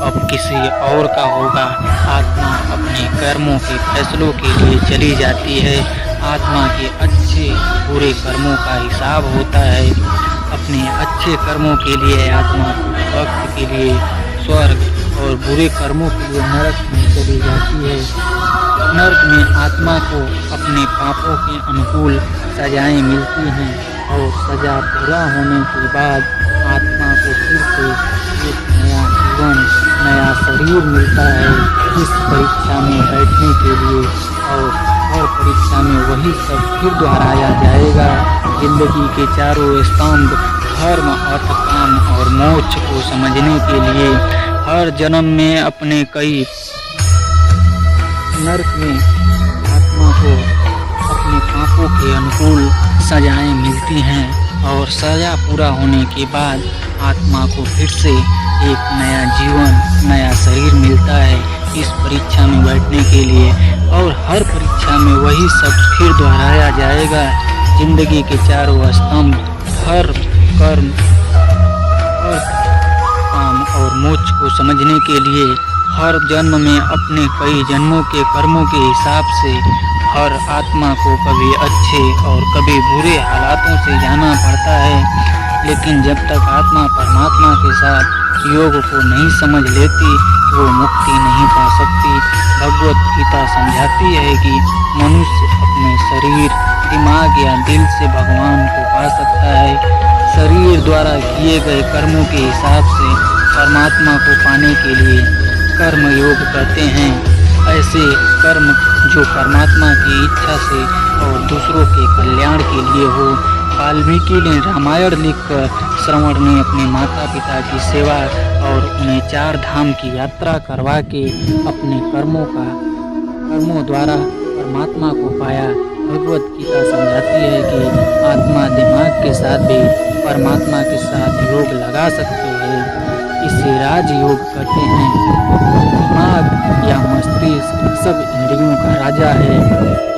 अब किसी और का होगा। आत्मा अपने कर्मों के फैसलों के लिए चली जाती है। आत्मा के अच्छे बुरे कर्मों का हिसाब होता है। अपने अच्छे कर्मों के लिए आत्मा वक्त के लिए स्वर्ग और बुरे कर्मों के लिए नरक में चली जाती है। नरक में आत्मा को अपने पापों के अनुकूल सजाएं मिलती हैं और सजा पूरा होने के बाद आत्मा को फिर से एक नया जीवन, नया शरीर मिलता है इस परीक्षा में बैठने के लिए। और हर परीक्षा में वही सब फिर दोहराया जाएगा। जिंदगी के चारों स्तंभ धर्म, अर्थ, काम और मोक्ष को समझने के लिए हर जन्म में अपने कई नरक में आत्मा को अपने पापों के अनुकूल सजाएं मिलती हैं और सजा पूरा होने के बाद आत्मा को फिर से एक नया जीवन, नया शरीर मिलता है इस परीक्षा में बैठने के लिए। और हर परीक्षा में वही सब फिर दोहराया जाएगा। जिंदगी के चारों स्तंभ धर्म, कर्म, अर्थ, काम और मोक्ष को समझने के लिए हर जन्म में अपने कई जन्मों के कर्मों के हिसाब से हर आत्मा को कभी अच्छे और कभी बुरे हालातों से जाना पड़ता है। लेकिन जब तक आत्मा परमात्मा के साथ योग को नहीं समझ लेती वो मुक्ति नहीं पा सकती। भगवत गीता समझाती है कि मनुष्य अपने शरीर, दिमाग या दिल से भगवान को पा सकता है। शरीर द्वारा किए गए कर्मों के हिसाब से परमात्मा को पाने के लिए कर्म योग करते हैं। ऐसे कर्म जो परमात्मा की इच्छा से और दूसरों के कल्याण के लिए हो। वाल्मीकि ने रामायण लिखकर श्रवण ने अपने माता पिता की सेवा और उन्हें 4 धाम की यात्रा करवा के अपने कर्मों द्वारा परमात्मा को पाया। भगवत गीता समझाती है कि आत्मा दिमाग के साथ भी परमात्मा के साथ योग लगा सकती है। इसे राजयोग कहते हैं। दिमाग या मस्तिष्क सब इंद्रियों का राजा है।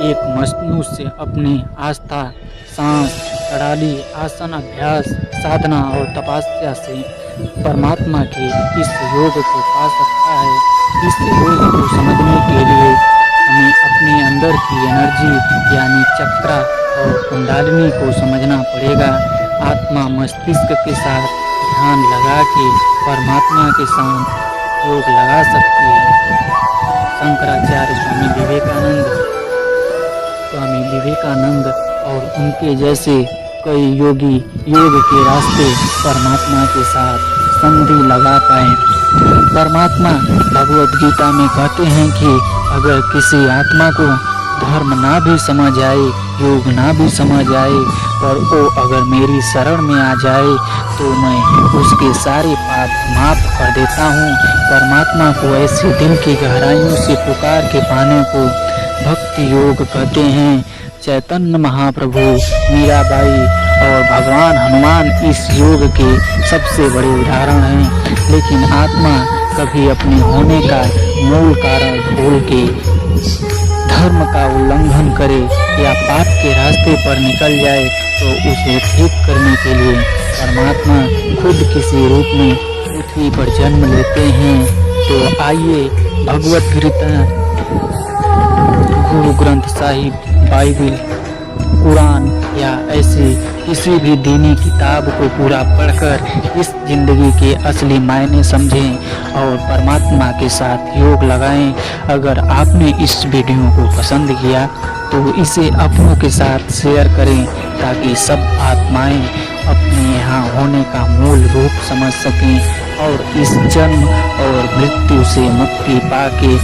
एक मनुष्य अपनी आस्था, सांस, प्रणाली, आसन, अभ्यास, साधना और तपस्या से परमात्मा के इस योग को पा सकता है। इस योग को समझने के लिए हमें अपने अंदर की एनर्जी यानी चक्रा और कुंडलिनी को समझना पड़ेगा। आत्मा मस्तिष्क के साथ ध्यान लगा के परमात्मा के साथ योग लगा सकती है। शंकराचार्य स्वामी विवेकानंद और उनके जैसे कई योगी योग के रास्ते परमात्मा के साथ संधि लगा पाए। परमात्मा भगवत गीता में कहते हैं कि अगर किसी आत्मा को धर्म ना भी समझ आए, योग ना भी समझ आए, पर वो अगर मेरी शरण में आ जाए तो मैं उसके सारे पाप माफ कर देता हूँ। परमात्मा को ऐसे दिल की गहराइयों से पुकार के पाने को भक्ति योग कहते हैं। चैतन्य महाप्रभु, मीराबाई और भगवान हनुमान इस योग के सबसे बड़े उदाहरण हैं। लेकिन आत्मा कभी अपने होने का मूल कारण भूल के धर्म का उल्लंघन करे या पाप के रास्ते पर निकल जाए तो उसे ठीक करने के लिए परमात्मा खुद किसी रूप में पृथ्वी पर जन्म लेते हैं। तो आइए भगवत गीता, गुरु ग्रंथ साहिब, बाइबिल, कुरान या ऐसे किसी भी दीनी किताब को पूरा पढ़कर इस जिंदगी के असली मायने समझें और परमात्मा के साथ योग लगाएं। अगर आपने इस वीडियो को पसंद किया तो इसे अपनों के साथ शेयर करें ताकि सब आत्माएं अपने यहाँ होने का मूल रूप समझ सकें और इस जन्म और मृत्यु से मुक्ति पाके